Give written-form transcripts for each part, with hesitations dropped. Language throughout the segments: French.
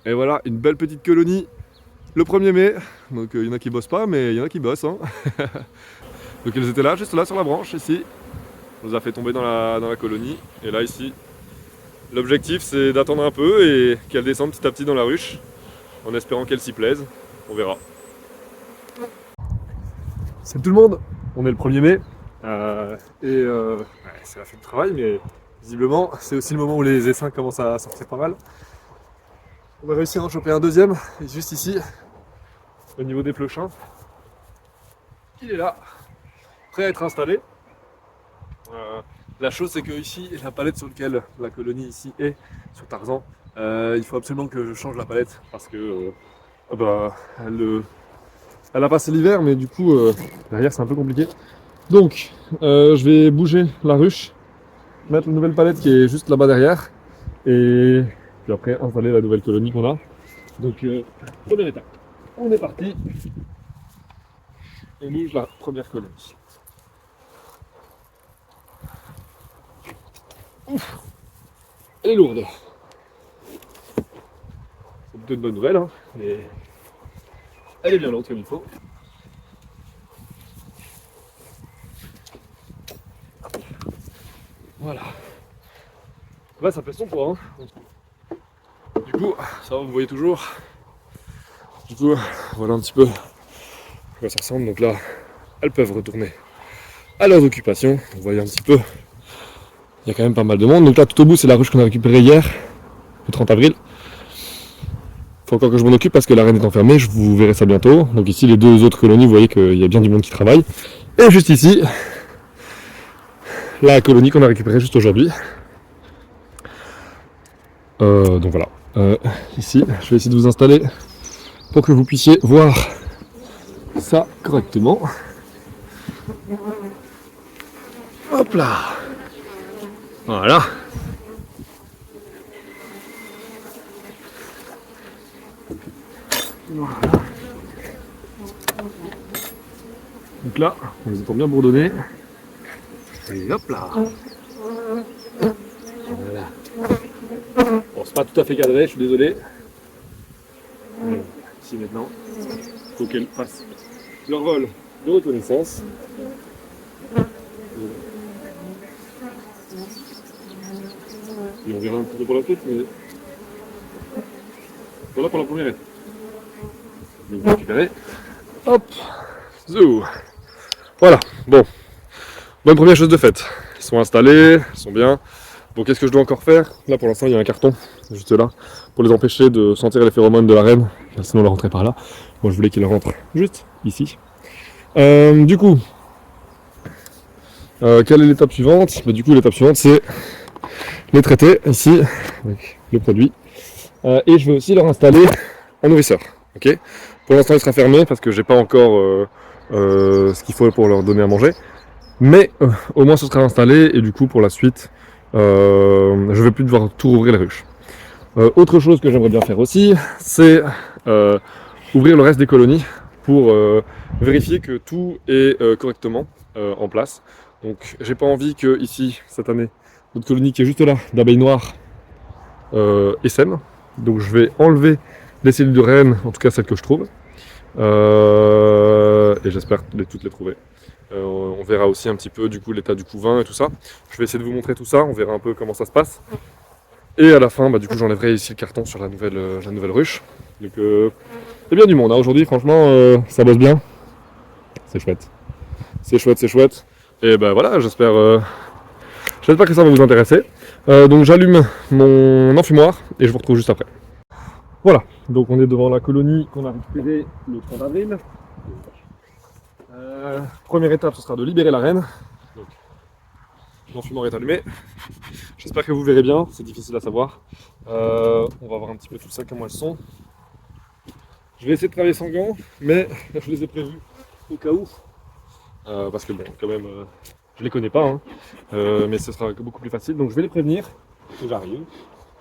Et voilà, une belle petite colonie le 1er mai. Donc il y en a qui bossent pas, mais il y en a qui bossent. Hein. Donc elles étaient là, juste là sur la branche, ici. On nous a fait tomber dans la colonie. Et là, ici, l'objectif c'est d'attendre un peu et qu'elles descendent petit à petit dans la ruche, en espérant qu'elles s'y plaisent. On verra. Salut tout le monde, on est le 1er mai. Ouais, c'est la fin du travail, mais visiblement, c'est aussi le moment où les essaims commencent à sortir pas mal. On va réussir à en choper un deuxième, et juste ici, au niveau des plochins. Il est là, prêt à être installé. La chose c'est que ici, la palette sur laquelle la colonie ici est, sur Tarzan, il faut absolument que je change la palette parce que elle a passé l'hiver, mais du coup derrière c'est un peu compliqué. Donc je vais bouger la ruche, mettre la nouvelle palette qui est juste là-bas derrière, et puis après installer la nouvelle colonie qu'on a. Donc première étape, on est parti. On bouge la première colonie. Ouf, elle est lourde. C'est plutôt une bonne nouvelle, hein, mais elle est bien lourde comme il faut. Voilà. Là, ça fait son poids. Hein. Du coup, ça va, vous voyez toujours. Du coup, voilà un petit peu à quoi ça ressemble. Donc là, elles peuvent retourner à leurs occupations. Vous voyez un petit peu. Il y a quand même pas mal de monde. Donc là, tout au bout, c'est la ruche qu'on a récupérée hier, le 30 avril. Faut encore que je m'en occupe parce que la reine est enfermée. Je vous verrai ça bientôt. Donc ici, les deux autres colonies, vous voyez qu'il y a bien du monde qui travaille. Et juste ici, la colonie qu'on a récupérée juste aujourd'hui. Donc voilà. Ici, je vais essayer de vous installer pour que vous puissiez voir ça correctement. Hop là. Voilà. Voilà. Donc là, on les entend bien bourdonner. Et hop là. Voilà. Bon, c'est pas tout à fait cadré, je suis désolé. Ici maintenant, il faut qu'elles fassent leur vol de reconnaissance. Et on verra un petit peu pour la suite, mais voilà pour la première étape. Je vais vous récupérer. Hop, zou. Voilà, bon. Bonne première chose de faite. Ils sont installés, ils sont bien. Bon, qu'est-ce que je dois encore faire? Là, pour l'instant, il y a un carton, juste là, pour les empêcher de sentir les phéromones de la reine. Sinon, leur rentrer par là. Moi, je voulais qu'ils rentrent juste ici. Du coup, quelle est l'étape suivante? Du coup, l'étape suivante, c'est les traiter ici, avec le produit. Et je vais aussi leur installer un nourrisseur. Okay, pour l'instant, il sera fermé parce que j'ai pas encore ce qu'il faut pour leur donner à manger. Mais au moins, ce sera installé et du coup, pour la suite, je vais plus devoir tout rouvrir les ruches. Autre chose que j'aimerais bien faire aussi, c'est ouvrir le reste des colonies pour vérifier que tout est correctement en place. Donc j'ai pas envie que ici, cette année, notre colonie qui est juste là, d'abeilles noires, essaime. Donc je vais enlever les cellules de reine, en tout cas celles que je trouve. Et j'espère toutes les trouver. On verra aussi un petit peu du coup l'état du couvain et tout ça. Je vais essayer de vous montrer tout ça, on verra un peu comment ça se passe. Et à la fin, du coup, j'enlèverai ici le carton sur la nouvelle ruche. Donc, c'est bien du monde. Hein. Aujourd'hui, franchement, ça bosse bien. C'est chouette. C'est chouette, c'est chouette. Et ben voilà, j'espère que ça va vous intéresser. Donc, j'allume mon enfumoir et je vous retrouve juste après. Voilà, donc on est devant la colonie qu'on a récupérée le 30 avril. Première étape, ce sera de libérer la reine. Donc, l'enfumoir est allumé. J'espère que vous verrez bien, c'est difficile à savoir. On va voir un petit peu tout ça, comment elles sont. Je vais essayer de travailler sans gants, mais je les ai prévus au cas où. Parce que bon, quand même, je les connais pas, hein. Mais ce sera beaucoup plus facile. Donc je vais les prévenir que j'arrive.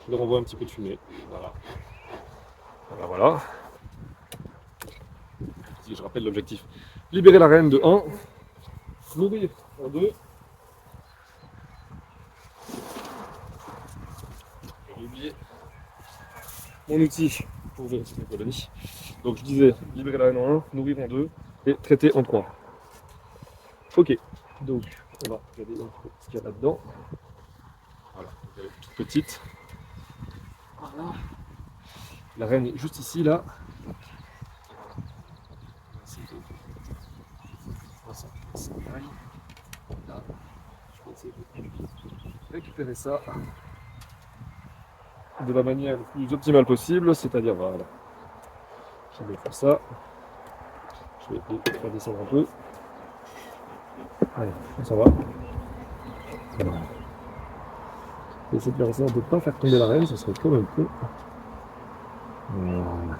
Je leur envoie un petit peu de fumée. Voilà. Voilà. Si je rappelle l'objectif. Libérer la reine de 1. Nourrir en 2. J'ai oublié mon outil pour ouvrir cette colonie. Donc je disais, libérer la reine en 1, nourrir en 2 et traiter en 3. Ok, donc on va regarder un peu ce qu'il y a là-dedans. Voilà, donc elle est toute petite. Voilà. La reine est juste ici, là. Là. Je vais essayer de récupérer ça de la manière la plus optimale possible, c'est-à-dire voilà. Je vais faire ça. Je vais faire descendre un peu. Allez, ça va. Voilà. Essayer de faire en sorte de ne pas faire tomber la reine, ce serait quand même peu. Voilà.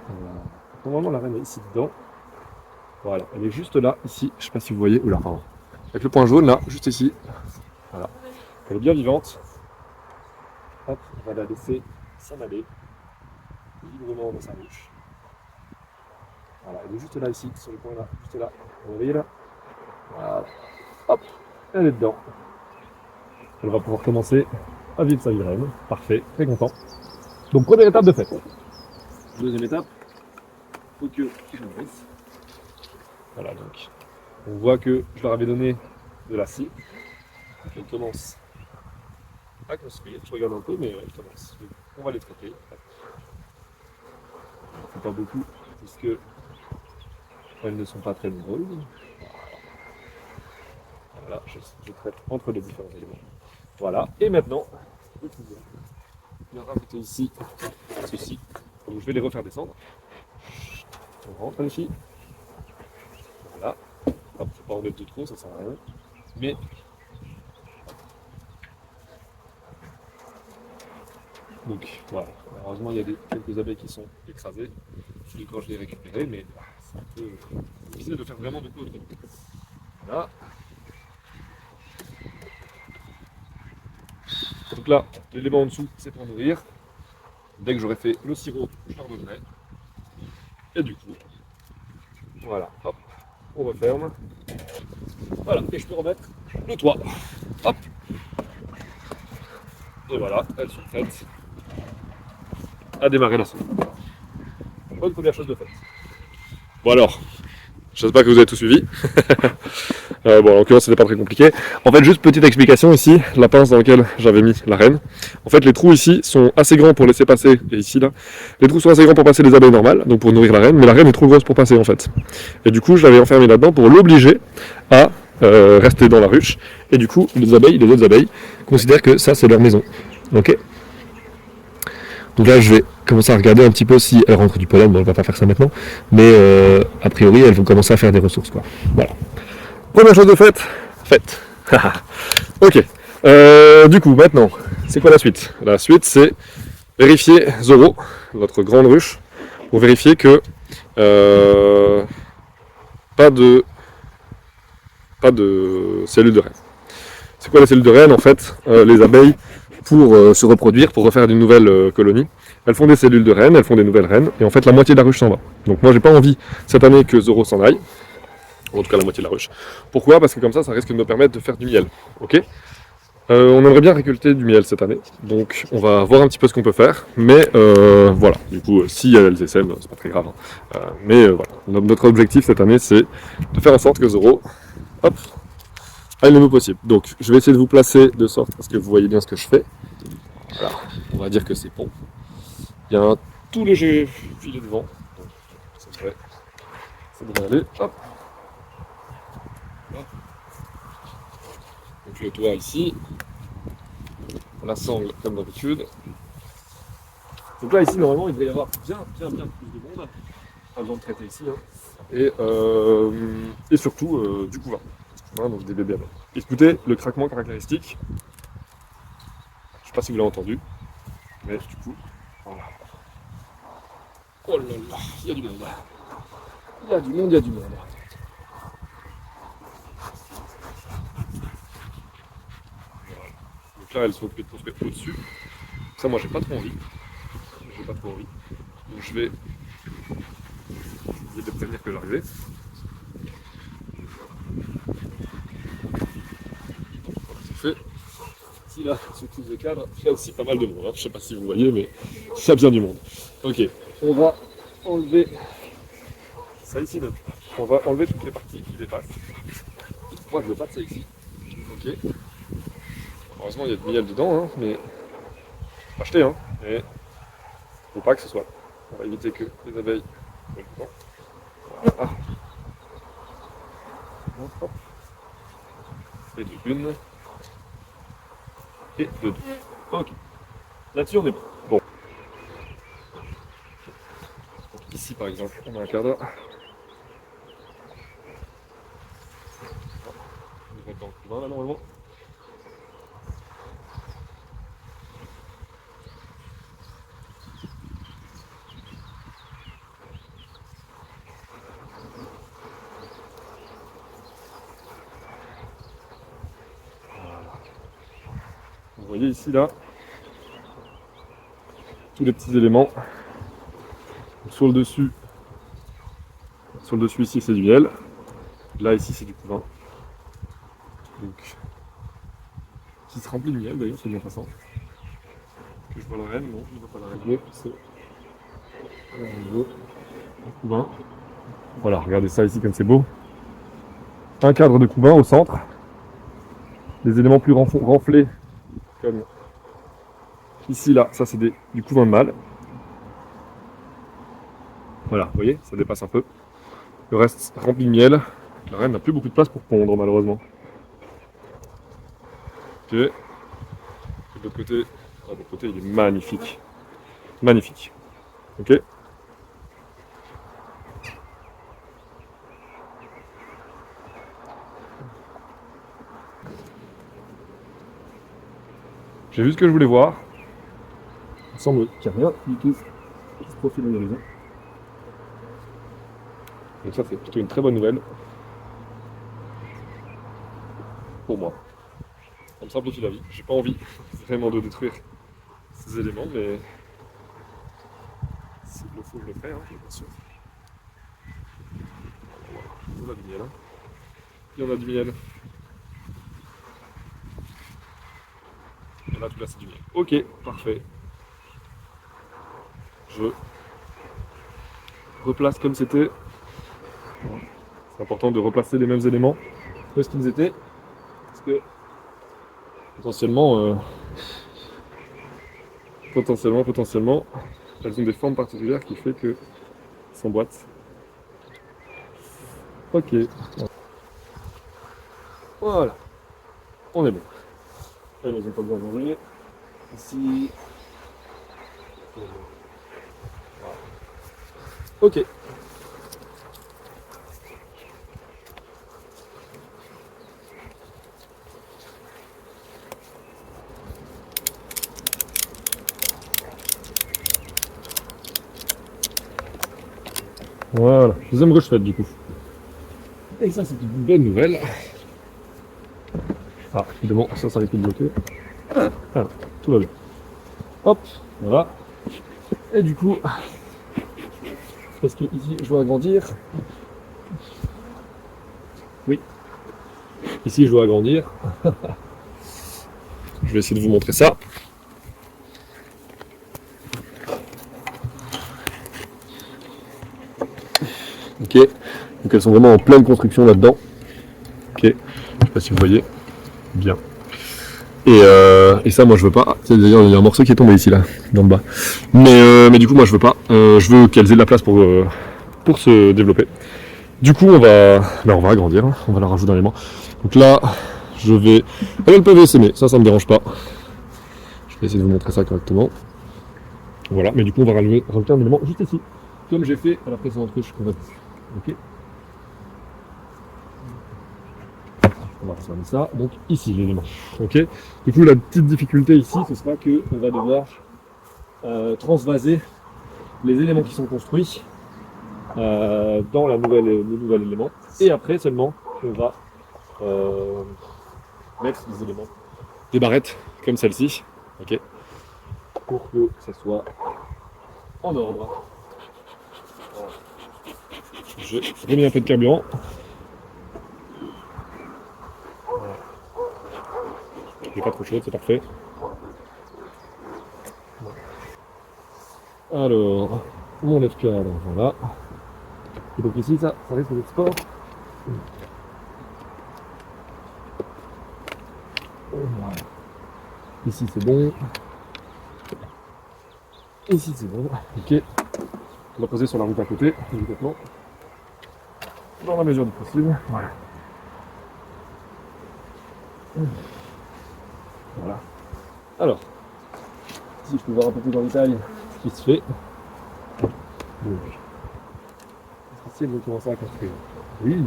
Voilà. Normalement la reine est ici dedans. Voilà, elle est juste là, ici. Je sais pas si vous voyez. Oula, pardon. Avec le point jaune là, juste ici. Voilà. Elle est bien vivante. Hop, on va la laisser s'en aller librement dans sa ruche. Voilà, elle est juste là ici, sur le point là, juste là. Vous voyez là? Voilà. Hop, elle est dedans. Elle va pouvoir commencer à vivre sa vie reine. Parfait, très content. Donc première étape de fait. Deuxième étape, il faut que je nourrisse. Voilà, donc on voit que je leur avais donné de la scie. Elle commence à construire. Je regarde un peu, mais elle commence. On va les traiter. Pas beaucoup, puisque elles ne sont pas très nombreuses. Voilà, je traite entre les différents éléments. Voilà, et maintenant, je vais rajouter ici ceci. Donc je vais les refaire descendre. On rentre ici. Voilà. Hop, faut pas en mettre de trop, ça sert à rien. Mais donc voilà. Malheureusement il y a quelques abeilles qui sont écrasées. Quand je les récupérer, mais c'est un peu difficile de faire vraiment beaucoup autrement. Voilà. Donc là, l'élément en dessous, c'est pour nourrir. Dès que j'aurai fait le sirop, je leur donnerai. Et du coup, voilà, hop, on referme. Voilà, et je peux remettre le toit. Hop. Et voilà, elles sont prêtes à démarrer la saison. Bonne première chose de faite. Bon alors, j'espère que vous avez tout suivi. Bon, en l'occurrence, c'était pas très compliqué. En fait, juste petite explication ici, la pince dans laquelle j'avais mis la reine. En fait, les trous ici sont assez grands pour laisser passer, et ici, là, les trous sont assez grands pour passer les abeilles normales, donc pour nourrir la reine, mais la reine est trop grosse pour passer, en fait. Et du coup, je l'avais enfermée là-dedans pour l'obliger à rester dans la ruche. Et du coup, les autres abeilles, considèrent que ça, c'est leur maison. Ok ? Donc là, je vais commencer à regarder un petit peu si elle rentre du pollen. Bon, on va pas faire ça maintenant, mais a priori, elles vont commencer à faire des ressources, quoi. Voilà. Première chose de faite. Ok. Du coup, maintenant, c'est quoi la suite? La suite, c'est vérifier Zoro, notre grande ruche, pour vérifier que pas de cellules de reine. C'est quoi la cellule de reine? En fait, les abeilles, pour se reproduire, pour refaire une nouvelle colonie, elles font des cellules de reine, elles font des nouvelles reines, et en fait, la moitié de la ruche s'en va. Donc moi, j'ai pas envie cette année que Zoro s'en aille. En tout cas la moitié de la ruche. Pourquoi? Parce que comme ça risque de me permettre de faire du miel. Ok. On aimerait bien récolter du miel cette année, donc on va voir un petit peu ce qu'on peut faire, mais voilà, du coup, si elles essaiment, c'est pas très grave. Mais voilà, notre objectif cette année, c'est de faire en sorte que Zoro, hop, aille le mieux possible. Donc je vais essayer de vous placer de sorte à ce que vous voyez bien ce que je fais. Voilà, on va dire que c'est bon. Il y a un tout léger filet de vent, donc ça devrait aller, hop. Donc le toit ici, la sangle comme d'habitude. Donc là ici normalement il devrait y avoir bien plus de monde, pas besoin de traiter ici, hein. Et surtout du couvain, donc des bébés abeilles. Écoutez le craquement caractéristique, je sais pas si vous l'avez entendu, mais du coup, voilà. Oh là là, il y a du monde, il y a du monde, il y a du monde. Donc là elles sont occupées de construire au-dessus. Ça moi j'ai pas trop envie. Donc je vais essayer de prévenir que j'arrivais. C'est fait. partie là, surtout le cadre, il y a aussi pas mal de monde. Hein. Je sais pas si vous voyez, mais il y a bien du monde. Ok, on va enlever ça ici. On va enlever toutes les parties qui dépassent. Moi, je veux pas de ça ici. Ok. Heureusement, il y a du miel dedans, hein, mais faut acheter, hein. Et faut pas que ce soit. On va éviter que les abeilles soient dedans. Voilà. Hop. Et de une. Et de deux. Ok. Là-dessus, on est bon. Bon. Donc, ici, par exemple, on a un cadre. On devrait être dans le couvain, là, normalement. Vous voyez ici, là, tous les petits éléments. Donc, sur le dessus ici, c'est du miel. Là, ici, c'est du couvain. Donc, qui se remplit de miel, d'ailleurs, c'est bien façon. Que je vois la reine, non, je ne vois pas la reine. C'est le couvain. Voilà, regardez ça ici comme c'est beau. Un cadre de couvain au centre. Des éléments plus renflés, comme ici, là, ça c'est du couvain de mâle. Voilà, vous voyez, ça dépasse un peu. Le reste rempli de miel. La reine n'a plus beaucoup de place pour pondre, malheureusement. Ok. De l'autre côté, il est magnifique. Magnifique. Ok. J'ai vu ce que je voulais voir. Il semble qu'il n'y a rien du tout qui se profile à l'horizon. Donc ça c'est plutôt une très bonne nouvelle. Pour moi. Ça me simplifie la vie. J'ai pas envie vraiment de détruire ces éléments, mais s'il le faut, je le ferai, hein, bien sûr. Il y en a du miel. Hein. Il y en a du miel. Et là, tout là, c'est du miel. Ok, parfait. Je replace comme c'était. C'est important de replacer les mêmes éléments où ce qu'ils étaient. Parce que potentiellement, elles ont des formes particulières qui fait que s'emboîtent. Ok. Voilà. On est bon. Elles n'ont pas besoin de manger. Ici. Voilà. Ok. Voilà. Deuxième ruche faite du coup. Et ça, c'est une bonne nouvelle. Ah, évidemment, ça risque de bloquer. Ah, tout va bien. Hop, voilà. Et du coup, parce que ici, je dois agrandir. Oui. Ici, je dois agrandir. Je vais essayer de vous montrer ça. Ok. Donc elles sont vraiment en pleine construction là-dedans. Ok. Je sais pas si vous voyez. Bien. Et ça, moi, je veux pas. D'ailleurs, il y a un morceau qui est tombé ici, là, dans le bas. Mais du coup, moi, je veux pas. Je veux qu'elles aient de la place pour se développer. Du coup, on va agrandir. Hein. On va leur rajouter un élément. Donc là, je vais. Elles peuvent essaimer. Ça me dérange pas. Je vais essayer de vous montrer ça correctement. Voilà. Mais du coup, on va rajouter un élément juste ici, comme j'ai fait à la précédente ruche qu'on a vue. Ok. On va refermer ça. Donc ici l'élément. Ok. Du coup la petite difficulté ici, ce sera que on va devoir transvaser les éléments qui sont construits dans le nouvel élément. Et après seulement on va mettre des éléments, des barrettes comme celle-ci. Ok. Pour que ça soit en ordre. Voilà. Je remets un peu de carburant. Je est pas trop chaude, c'est parfait. Alors, mon left cadre, voilà. Et donc ici, ça risque d'être sport. Voilà. Ici c'est bon. Ici c'est bon. Ok. On va poser sur la route à côté, immédiatement. Dans la mesure du possible. Voilà. Voilà. Alors, si je peux voir un peu plus en détail ce qui se fait. Donc, ici, on va commencer à construire. Oui.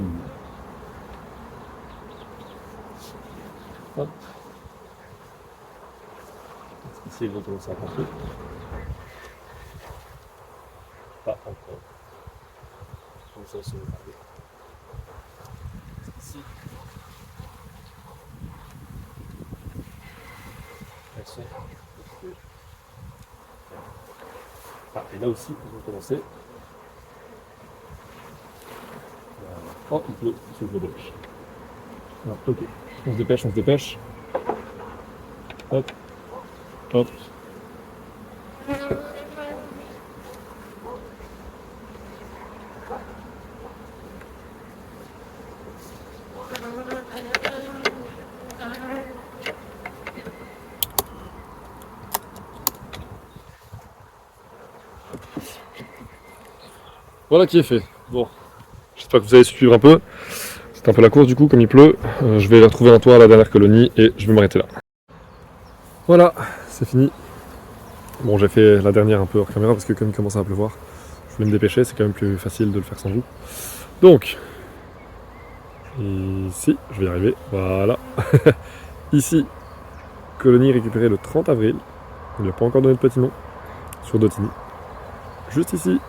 Hop. Ici, on va commencer à construire. Pas encore. Comme ça, c'est ici. Ah, et là aussi, on va commencer. Oh, il pleut, il faut que je me dépêche. Alors, ok, on se dépêche, on se dépêche. Hop, hop. Voilà qui est fait. Bon, j'espère que vous allez suivre un peu. C'est un peu la course du coup, comme il pleut. Je vais retrouver un toit à la dernière colonie et je vais m'arrêter là. Voilà, c'est fini. Bon, j'ai fait la dernière un peu hors caméra parce que comme il commençait à pleuvoir, je voulais me dépêcher, c'est quand même plus facile de le faire sans vous. Donc, ici, je vais y arriver, voilà. Ici, colonie récupérée le 30 avril. On ne lui a pas encore donné de petit nom, sur Dotini. Juste ici,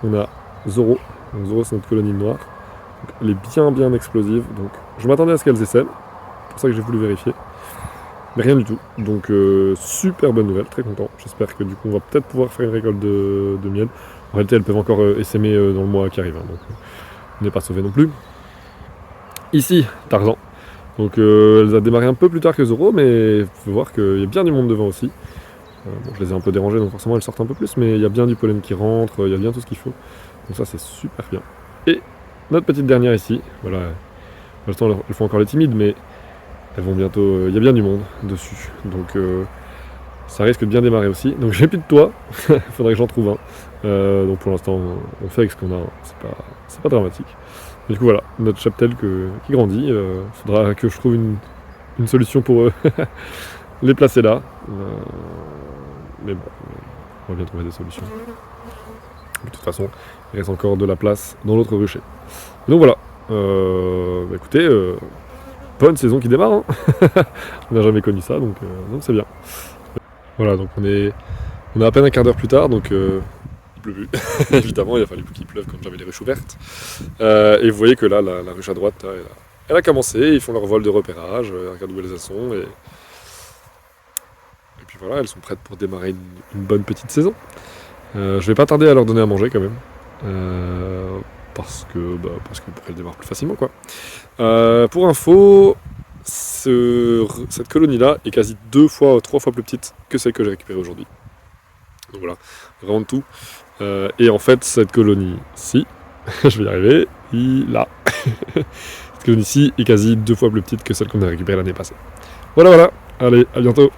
on a Zoro. Donc Zoro, c'est notre colonie noire. Donc, elle est bien explosive. Donc, je m'attendais à ce qu'elles essaiment. C'est pour ça que j'ai voulu vérifier. Mais rien du tout. Donc, super bonne nouvelle, très content. J'espère que du coup, on va peut-être pouvoir faire une récolte de miel. En réalité, elles peuvent encore essaimer dans le mois qui arrive. Hein, donc, on n'est pas sauvé non plus. Ici, Tarzan. Donc, elle a démarré un peu plus tard que Zoro, mais il faut voir qu'il y a bien du monde devant aussi. Bon, je les ai un peu dérangées, donc forcément elles sortent un peu plus, mais il y a bien du pollen qui rentre, il y a bien tout ce qu'il faut. Donc ça c'est super bien. Et notre petite dernière ici, voilà, pour l'instant elles font encore les timides, mais elles vont bientôt, il y a bien du monde dessus. Donc ça risque de bien démarrer aussi. Donc j'ai plus de toit, il faudrait que j'en trouve un. Donc pour l'instant on fait avec ce qu'on a, c'est pas dramatique. Mais du coup voilà, notre cheptel qui grandit, faudra que je trouve une solution pour les placer là. Mais bon, on va bien trouver des solutions. De toute façon, il reste encore de la place dans l'autre rucher. Donc voilà. Écoutez, bonne saison qui démarre. Hein. On n'a jamais connu ça, donc c'est bien. Voilà, donc on est à peine un quart d'heure plus tard, donc il pleut plus. Évidemment, il a fallu qu'il pleuve quand j'avais les ruches ouvertes. Et vous voyez que là, la ruche à droite, là, elle a commencé. Ils font leur vol de repérage, regardent où elles sont. Et puis voilà, elles sont prêtes pour démarrer une bonne petite saison. Je vais pas tarder à leur donner à manger quand même. Parce que pour qu'elles démarrent plus facilement quoi. Pour info, cette colonie-là est quasi 3 fois plus petite que celle que j'ai récupérée aujourd'hui. Donc voilà, vraiment de tout. Et en fait, cette colonie-ci, je vais y arriver, là. Cette colonie-ci est quasi 2 fois plus petite que celle qu'on a récupérée l'année passée. Voilà, allez, à bientôt.